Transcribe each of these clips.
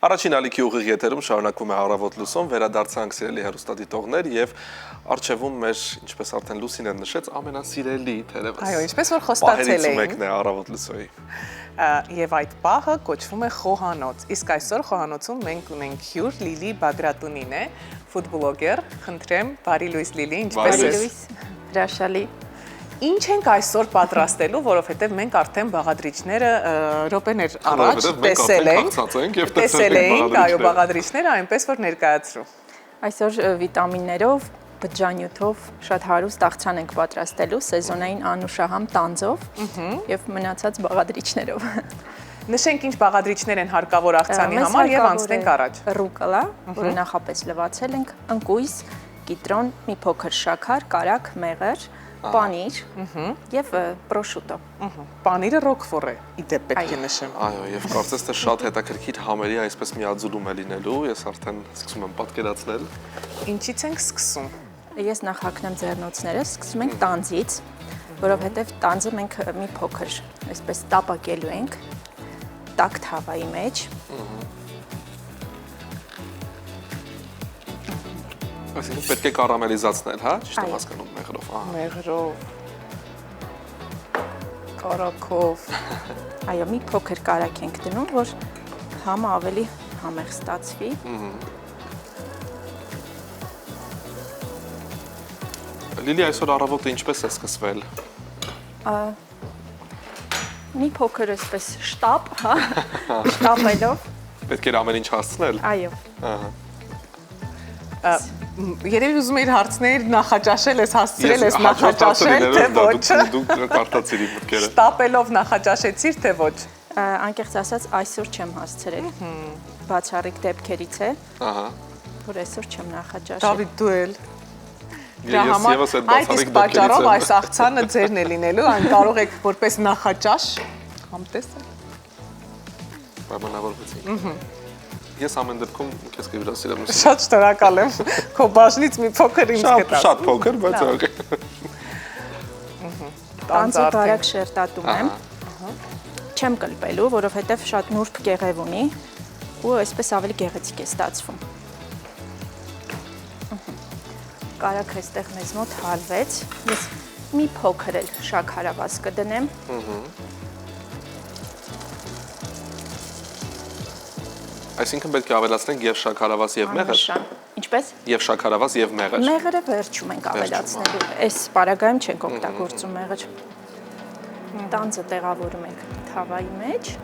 Առաջին ալիքի ուղիղ եթերում շարունակվում է Առավոտ լուսոն, վերադարձանք սիրելի հեռուստադիտողներ եւ արժևում մեր, ինչպես արդեն Լուսինեն նշեց, ամենասիրելի թերևս։ Այո, ինչպես որ խոստացել էին։ Մեկն է Առավոտ լուսոյի։ Եվ այդ պահը կոչվում է խոհանոց։ Իսկ այսօր խոհանոցում մենք ունենք հյուր Լիլի Բագրատունին է, ֆուդբլոգեր։ Խնդրեմ, բարի լույս Լիլի, ինչպես ես։ Հրաշալի։ Ինչ ենք այսօր պատրաստելու, որովհետև մենք արդեն բաղադրիչները րոպեներ առաջ տեսել ենք, այո, բաղադրիչները այնպես որ ներկայացրու։ Այսօր վիտամիններով, բջջանյութով շատ հարուստ աղցան ենք պատրաստելու սեզոնային անուշահամ տանձով եւ մնացած բաղադրիչներով։ Նշենք ինչ բաղադրիչներ են հարկավոր աղցանի համար եւ անցնենք առաջ։ Ռուկոլա, որը նախապես լվացել ենք, ընկույզ, կիտրոն, մի փոքր շաքար, կարագ, մեղր, պանիր եւ պրոշուտո։ Պանիրը ռոկֆոր է, իդեպ պետք է նշեմ։ Այո, եւ կարծես թե շատ հետաքրքիր համերի այսպես միաձուլում է լինելու, ես արդեն սկսում եմ պատկերացնել։ Ինչից ենք սկսում։ Ես նախ հագնեմ ձեռնոցները, սկսում ենք տանձից, որովհետեւ տանձը մենք մի փոքր այսպես տապակելու ենք տաք թավայի մեջ։ Այսինքն պետք է կարամելիզացնել, հա, ճիշտ եմ հասկանում մեղրով, ահա։ Մեղրով, կարագով։ Այո, մի փոքր կարագ ենք դնում, որ համը ավելի համեղ ստացվի։ Լիլի, այսօր առավոտը ինչպես է սկսվել։ Մի փոքր այսպես շտապ, հա, շտապելով։ Պետք էր ամեն ինչ հասցնել։ Այո։ Ահա։ Երևի ուզում էիր հարցնել, նախաճաշել ես, հասցրել ես նախաճաշել, թե ոչ։ Դուք կարդացիր իմ մտքերը։ Շտապելով նախաճաշեցիր, թե ոչ։ Անկեղծ ասած, այսօր չեմ հասցրել։ Բացառիկ դեպքերից է։ Ահա։ Որ այսօր չեմ նախաճաշել։ Դավիթ, դու էլ։ Ես եւս այդ Այդ իսկ բացառիկ պատճառով դեպքերից այս աղցանը ձերն է լինելու, այն կարող եք որպես նախաճաշ համտեսել։ պայմանավորվեցինք։ Ես ամեն դեպքում քեզ կհյուրասիրեմ։ Շատ շնորհակալ եմ։ Քո բաժնից մի փոքր ինձ կտա։ Շատ փոքր, բայց օքեյ։ Տանձը բարակ շերտատում եմ։ Չեմ կլպելու, որովհետև շատ նուրբ կեղև ունի ու այսպես ավելի գեղեցիկ է ստացվում։ Կարագը այստեղ մեզ մոտ հալվեց։ Ես մի փոքր էլ շաքարավազ կդնեմ։ Այսինքն պետք է ավելացնենք եւ շաքարավազ եւ մեղր։ Ինչպես։ Եւ շաքարավազ եւ մեղր։ Մեղրը վերջում ենք ավելացնելու։ Այս պարագայում չենք օգտագործում մեղր։ Տանձը տեղավորում ենք թավայի մեջ։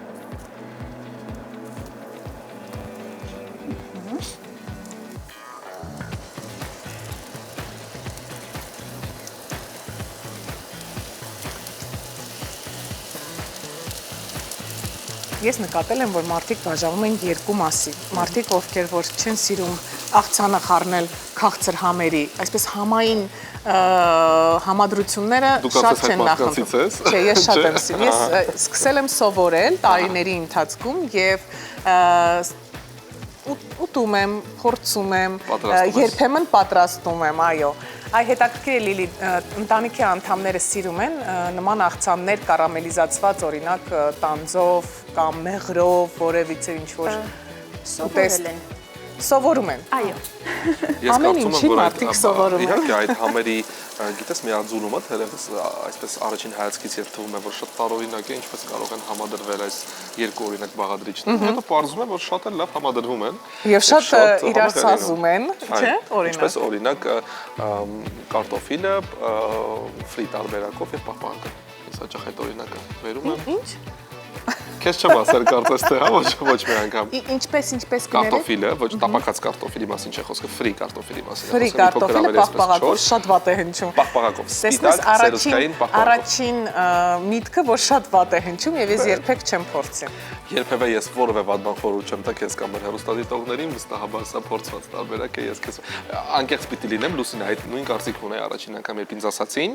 Ես նկատել եմ, որ մարդիկ բաժանում են երկու մասի։ Մարդիկ, ովքեր որ չեն սիրում աղցանը խառնել քաղցր համերի, այսպես համային համադրությունները շատ չեն նախընտրում։ Չէ, ես շատ եմ սիրում։ Ես սկսել եմ սովորել տարիների ընթացքում եւ ուտում եմ, փորձում եմ, երբեմն պատրաստում եմ, այո։ Այ հետաքրքիր է Լիլի, ընտանիքի անդամները սիրում են նման աղցաններ կարամելիզացված, օրինակ տանձով կամ մեղրով, որևիցե ինչ-որ սովորել են։ Սովորում են։ Այո։ Ամեն ինչի մարդիկ սովորում են։ Իհարկե այդ համերի, գիտես, միաձուլումը թերևս այսպես առաջին հայացքից երբ թվում է, որ շատ տարօրինակ է, ինչպես կարող են համադրվել այս երկու օրինակ բաղադրիչները, հետո պարզվում է, որ շատ էլ լավ համադրվում են։ Եւ շատ իրար սազում են, չէ՞, օրինակ։ Ինչպես օրինակ կարտոֆիլը ֆրի տարբերակով եւ պահպանքը։ Ես հաճախ այդ օրինակը վերում եմ։ Ինչ։ Քեզ չեմ ասել կարծես թե, հա, ոչ մի անգամ։ Ինչպես կներեք։ Կարտոֆիլը, ոչ տապակած կարտոֆիլի մասին չէ խոսքը, ֆրի կարտոֆիլի մասին։ Ֆրի կարտոֆիլը պաղպաղակով շատ վատ է հնչում։ Պաղպաղակով, սպիտակ, սերուցքային պաղպաղակով։ Առաջին միտքը, որ շատ վատ է հնչում եւ ես երբեք չեմ փորձել։ Երբևէ ես որևէ վատ բան խորհուրդ չեմ տա քեզ կամ հեռուստադիտողներին, վստահաբար սա փորձված տարբերակ է, ես քեզ անկեղծ պիտի լինեմ, Լուսինը այդ նույն կարծիքն ունի առաջին անգամ երբ ինձ ասացին,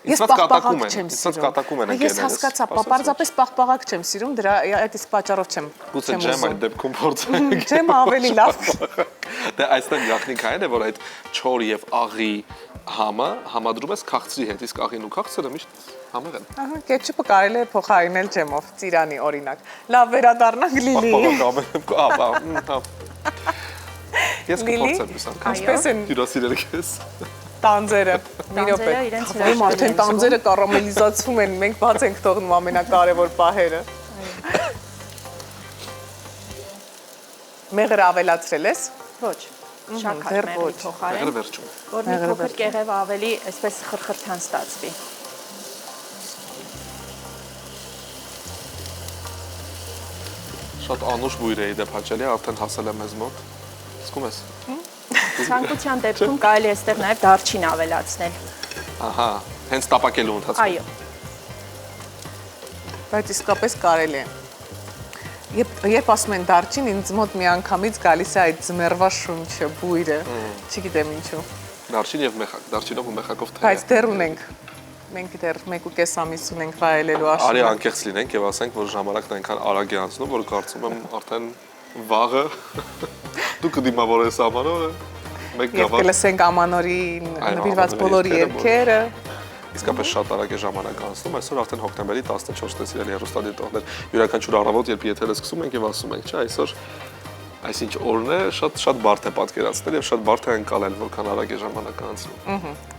Ես պաղպաղակ չեմ սիրում։ կատակում են Ես հասկացա, պարզապես պաղպաղակ չեմ սիրում, դրա այդ իսկ պատճառով չեմ։ Գուցե ջեմ այդ դեպքում փորձենք։ Ջեմը ավելի լավ։ Դե այստեղ գաղտնիքը այն է, որ այդ չոր եւ աղի համը համադրում ես քաղցրի հետ, իսկ աղին ու քաղցրը միշտ համեղ են։ Ահա, կետչուպը կարելի է փոխարինել ջեմով, ծիրանի օրինակ։ Լավ, վերադառնանք Լիլիի։ Ես կփորձեմ այս անգամ։ Ինչպես են հյուրասիրել քեզ։ տանձերը։ Տանձերը իրենց Իմ արդեն տանձերը կարամելիզացվում են, մենք բաց ենք թողնում ամենակարևոր պահերը։ Մեղրը ավելացրել ես։ Ոչ, շաքար դեռ մեղրի ոչ։ փոխարեն, Մեղրը վերջում։ որ մի փոքր կեղևը ավելի այսպես խրխրթան ստացվի։ Շատ անուշ բույր է դեպ հաճելի, արդեն հասել է մեզ մոտ։ Իսկում ես։ Ցանկության դեպքում կարելի է այստեղ նաև դարչին ավելացնել։ Ահա, հենց տապակելու ընթացքում։ Այո։ Բայց իսկապես կարելի է։ Երբ ասում են դարչին, ինձ մոտ միանգամից գալիս է այդ ձմեռվա շունչը, բույրը, չգիտեմ ինչու։ Դարչին եւ մեխակ, դարչինով ու մեխակով թե։ Բայց դեռ ունենք։ Մենք դեռ 1.5 ամիս ունենք վայելելու Արի աշխարհը։ անկեղծ լինենք եւ ասենք, որ ժամանակն այնքան արագ է անցնում, որ կարծում եմ արդեն վաղը դու կդիմավորես ամանորը, մեկ Եվ գավաթ։ կլսենք ամանորի նվիրված Ամանորի բոլոր երգերը, երգերը։ Իսկապես շատ արագ է ժամանակ անցնում, այսօր արդեն հոկտեմբերի 14-ն է սիրելի հեռուստադիտողներ։ Յուրաքանչյուր առավոտ, երբ եթերը սկսում ենք եւ ասում ենք, չէ, այսօր այսինչ օրն է, շատ բարդ է պատկերացնել եւ շատ բարդ է անցնել, որքան արագ է ժամանակը անցնում։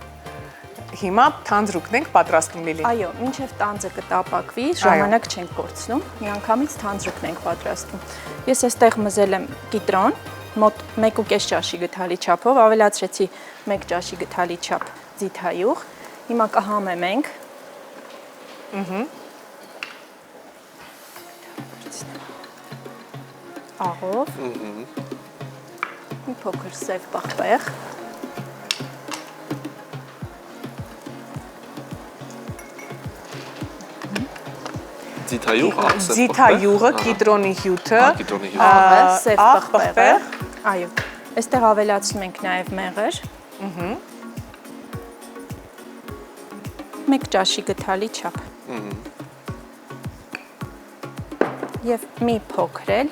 Հիմա թանձրուկն ենք պատրաստում Լիլի։ Այո, մինչև տանձը կտապակվի, ժամանակ չենք կորցնում, միանգամից թանձրուկն ենք պատրաստում։ Ես այստեղ մզել եմ կիտրոն, մոտ 1.5 ճաշի գթալի չափով, ավելացրեցի 1 ճաշի գթալի չափ ձիթայուղ։ Հիմա կհամեմ ենք։ Աղով։ Մի փոքր սև պղպեղ։ Ձիթայուղ, աղսը։ Ձիթայուղը, կիտրոնի հյութը, Կիտրոնի հյութը։ Աղը, սև աղ, պղպեղը։ Այո։ Այստեղ ավելացնում ենք նաև մեղր։ 1 ճաշի գթալի չափ։ Եվ մի փոքր էլ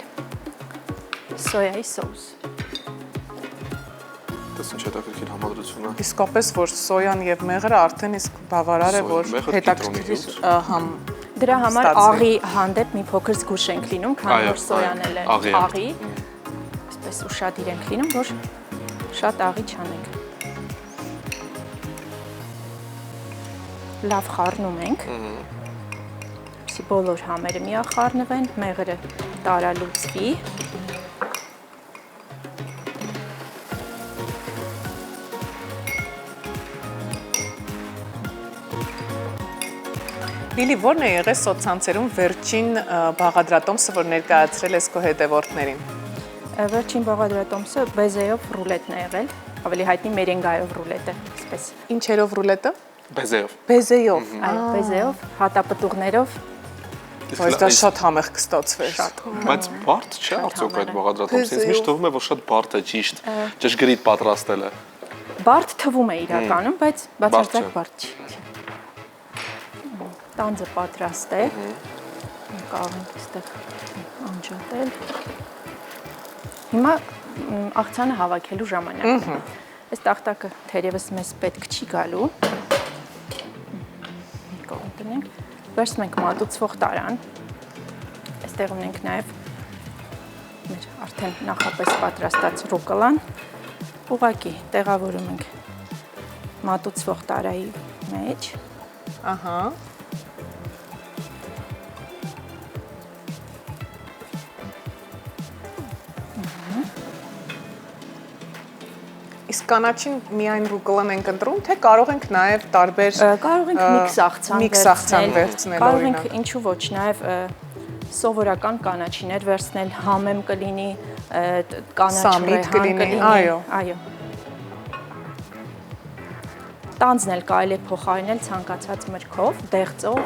սոյայի սոուս։ Դες ինչ հետաքրքիր համադրություն է։ իսկապես որ սոյան եւ մեղրը արդեն իսկ բավարար է, որ Մեղր, հետաքրքիր համ Դրա համար ստացվի։ աղի հանդեպ մի փոքր զգուշ ենք լինում, քանի Այո, որ սոյան էլ է աղի է։ աղի։ Այսպես ուշադիր ենք լինում, որ շատ աղի չանենք։ Լավ խառնում ենք։ Այսի բոլոր համերը միախառնվեն, մեղրը տարալուծվի։ Լիլի, ո՞րն է եղել սոցցանցերում վերջին բաղադրատոմսը, որ ներկայացրել ես քո հետևորդներին։ Վերջին բաղադրատոմսը բեզեով ռուլետն է եղել, ավելի հայտնի մերենգայով ռուլետը, այսպես։ Ինչերով ռուլետը։ Բեզեով։ Բեզեով։ Այո, բեզեով, հատապտուղներով։ Բայց դա շատ համեղ կստացվեր։ Բայց բարդ չէ արդյոք այդ բաղադրատոմսը։ Ինձ միշտ թվում է, որ շատ բարդ է ճիշտ, ճշգրիտ պատրաստելը։ Բարդ թվում է իրականում, բայց բացարձակ բարդ չի։ Տանձը պատրաստ է։ Կարող ենք այստեղ անջատել։ Հիմա աղցանը հավաքելու ժամանակն է։ Այս տախտակը թերևս մեզ պետք չի գալու։ Կողմ տնենք։ Վերցնում ենք մատուցվող տարան։ Այստեղ ունենք նաև մեր արդեն նախապես պատրաստած ռուկոլան։ Ուղղակի տեղավորում ենք մատուցվող տարայի մեջ։ Ահա։ Իսկ կանաչին միայն ռուկոլան ենք ընտրում, թե կարող ենք նաև տարբեր կարող ենք միքս աղցան վերցնել, կարող ենք ինչու ոչ նաև սովորական կանաչիներ վերցնել, համեմ կլինի, կանաչ ռեհան կլինի, այո։ Տանձն էլ կարելի է փոխարինել ցանկացած մրգով, դեղձով,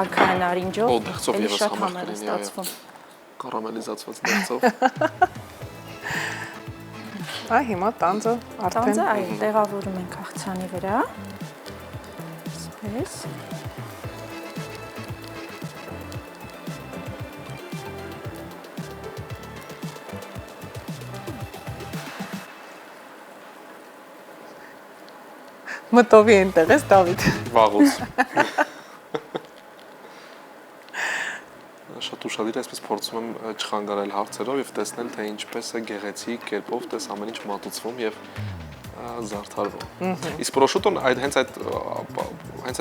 արքային նարինջով, դեղձով էլի ևս շատ համեղ համեղ է կլինի, ստացվում։ Կարամելիզացված դեղձով։ Այ հիմա տանձը արդեն Տանձը այո, տեղավորում ենք աղցանի վրա։ Պես։ Մտովի այնտեղ ես, Դավիթ։ Վաղուց։ Շատ ուշադիր այսպես փորձում եմ չխանգարել հարցերով եւ տեսնել թե ինչպես է գեղեցիկ կերպով տես ամեն ինչ մատուցվում եւ զարդարվում։ Իսկ պրոշուտոն հենց այդ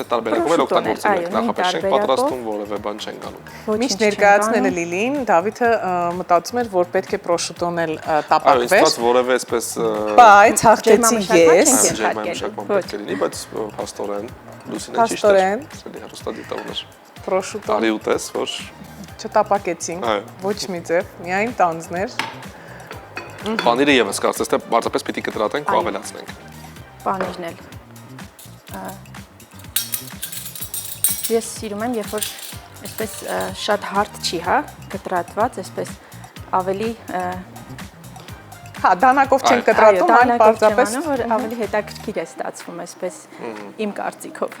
տարբերակով էլ օգտագործել եք նախապես չենք պատրաստում որևէ բան չենք անում։ Միշտ ներկայացնելը Լիլին, Դավիթը մտածում էր, որ պետք է պրոշուտոն էլ տապակվեր։ Այո, ինձ որևէ այսպես բայց հաղթեցի ես։ Ջերմամշակման պետք է լինի, բայց փաստորեն Լուսինեն ճիշտ է։ Հեռուստադիտողներ։ Պրոշուտոն։ Արի ուտես, որ չտապակեցինք, ոչ մի ձև, միայն տանձներ։ Պանիրը եւս կարծես թե բարձրապես պիտի կտրատենք ու ավելացնենք։ Պանիրն էլ։ Ես սիրում եմ, երբ որ այսպես շատ հարթ չի, հա, կտրատված, այսպես ավելի Հա, դանակով չեն կտրատում, այլ պարզապես որ ավելի հետաքրքիր է ստացվում, այսպես իմ կարծիքով։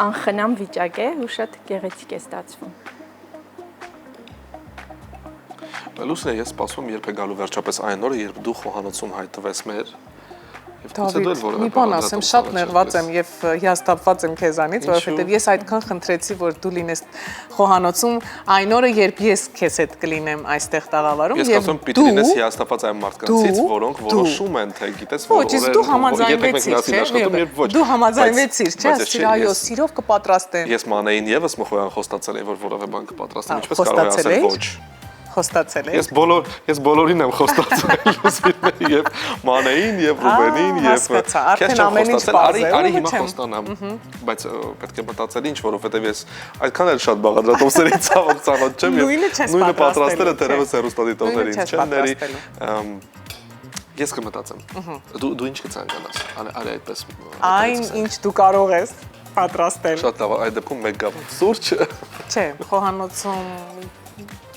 Անխնամ վիճակ է ու շատ գեղեցիկ է ստացվում։ Լուսինե, ես սպասում եմ երբ է գալու վերջապես այն օրը, երբ դու խոհանոցում հայտնվես մեր Դավիթ, մի բան ասեմ, շատ նեղված եմ եւ հիասթափված եմ քեզանից, որովհետեւ ես այդքան խնդրեցի, որ դու լինես խոհանոցում այն օրը, երբ ես քեզ հետ կլինեմ այստեղ տաղավարում եւ ես կարծում եմ պիտի լինես հիասթափված այն մարդկանցից, որոնք որոշում են, թե գիտես որ Ոչ, դու համաձայնվեցիր, չէ՞։ Դու համաձայնվեցիր, չէ՞, ասիր, այո, սիրով կպատրաստեմ։ Ես մանեին եւս մխոյան խոստացել եմ, որ որևէ բան կպատրաստեմ, ինչպես կարող եմ ասել ոչ։ Խոստացել եք։ Ես բոլորին եմ խոստացել Լուսինեին եւ Մանեին եւ Ռուբենին եւ քեզ ամեն ինչ բարձր։ Արի հիմա խոստանամ, բայց պետք է մտածել ինչ, որովհետեւ ես այդքան էլ շատ բաղադրատոմսերի ծանոթ չեմ եւ նույնը պատրաստելը դերևս հեռուստադիտողներին չեն ների։ Ես կմտածեմ։ Դու ինչ կցանկանաս։ Արի այդպես։ Այն ինչ դու կարող ես պատրաստել։ Շատ լավ, այդ դեպքում 1 գավաթ սուրճ։ Չէ, խոհանոցում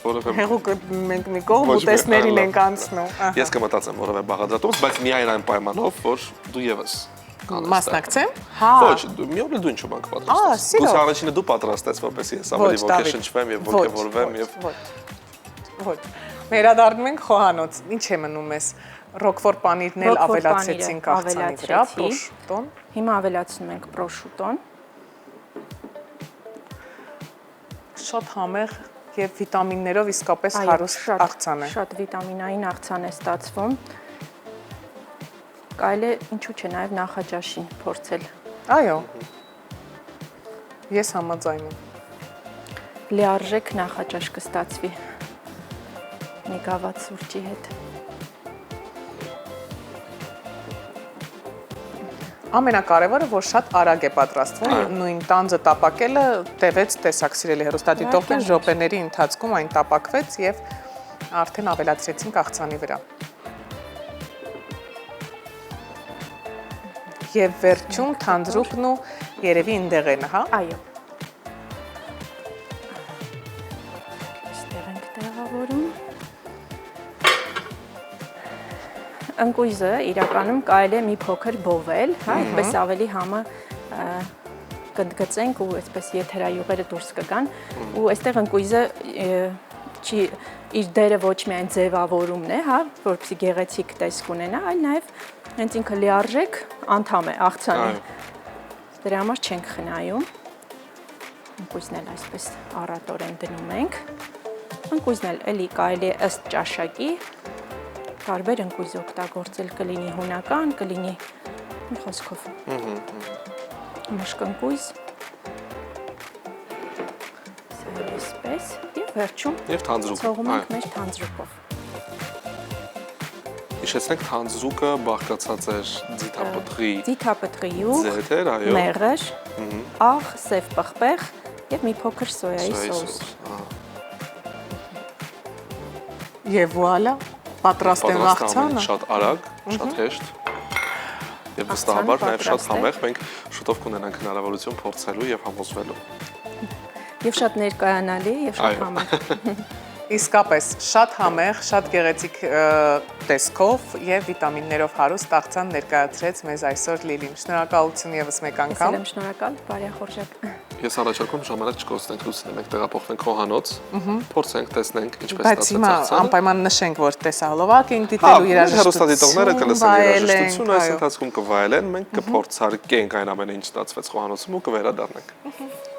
որովհետեւ հեղուկը մենք մի կողմ ուտեսներին ենք անցնում։ Ես կմտածեմ որևէ բաղադրատոմս, բայց միայն այն պայմանով, որ դու եւս մասնակցեմ։ Հա։ Ոչ, մի օր դու ինչու բան կպատրաստես։ Դու առաջինը դու պատրաստես, որպեսզի ես ավելի ոգեշնչվեմ եւ ոգևորվեմ եւ ոչ։ Վերադառնում ենք խոհանոց։ Ինչ է մնում ես։ Ռոկֆոր պանիրն էլ ավելացեցինք աղցանի վրա, պրոշուտոն։ Հիմա ավելացնում ենք պրոշուտոն։ Շատ համեղ եւ վիտամիններով իսկապես հարուստ աղցան է։ Շատ վիտամինային աղցան է ստացվում։ Կարելի է ինչու՞ չէ նաեւ նախաճաշին փորձել։ Այո։ Ես համաձայն եմ։ Լիարժեք նախաճաշ կստացվի։ Մի գավաթ սուրճի հետ։ Ամենակարևորը, որ շատ արագ է պատրաստվում, նույն տանձը տապակելը տևեց, տեսակ սիրելի հեռուստադիտողներ, րոպեների ընթացքում այն տապակվեց եւ արդեն ավելացրեցինք աղցանի վրա։ Եվ վերջում թանձրուկն ու երևի ինդեղենը, հա։ Այո։ Այստեղ ենք տեղավորում։ Ընկույզը իրականում կարելի է մի փոքր բովել, հա, այդպես ավելի համը կընդգծենք ու այսպես եթերայուղերը դուրս կգան ու այստեղ ընկույզը չի իր դերը ոչ միայն ձևավորումն է, հա, որպեսզի գեղեցիկ տեսք ունենա, այլ նաև հենց ինքը լիարժեք անդամ է աղցանի։ Դրա համար չենք խնայում։ Ընկույզն էլ այսպես առատորեն դնում ենք։ Ընկույզն էլ էլի կարելի է ըստ ճաշակի տարբեր ընկույզ օգտագործել, կլինի հունական, կլինի մի խոսքով մշկ ընկույզ, այսպես եւ վերջում ցողում ենք մեր թանձրուկով։ Հիշեցնենք թանձրուկը բաղկացած էր ձիթապտղիու, ձեթեր, այո, մեղր, աղ, սև պղպեղ եւ մի փոքր սոյայի սոուս։ Եվ վուալա, պատրաստեմ աղցանը։ Շատ արագ, շատ հեշտ եւ վստահաբար նաեւ շատ համեղ, մենք շուտով կունենանք հնարավորություն փորձելու եւ համոզվելու։ Եվ շատ ներկայանալի եւ շատ համեղ։ Իսկապես շատ համեղ, շատ գեղեցիկ տեսքով եւ վիտամիններով հարուստ աղցան ներկայացրեց մեզ այսօր Լիլին։ Շնորհակալություն եւս մեկ անգամ։ Եմ շնորհակալ, բարի խորժակ։ Ես առաջարկում ժամանակ չկորցնենք, լուսինե մենք տեղափոխվենք խոհանոց, փորձենք, տեսնենք ինչպես Բայց ստացվեց հիմա աղցանը։ անպայման նշենք, որ տեսահոլովակ ենք դիտելու Հեռուստադիտողները կլսեն երաժշտությունը, այս այո։ ընթացքում կվայելեն, մենք կփորձարկենք այն ամենը, ինչ ստացվեց խոհանոցում ու կվերադառնանք։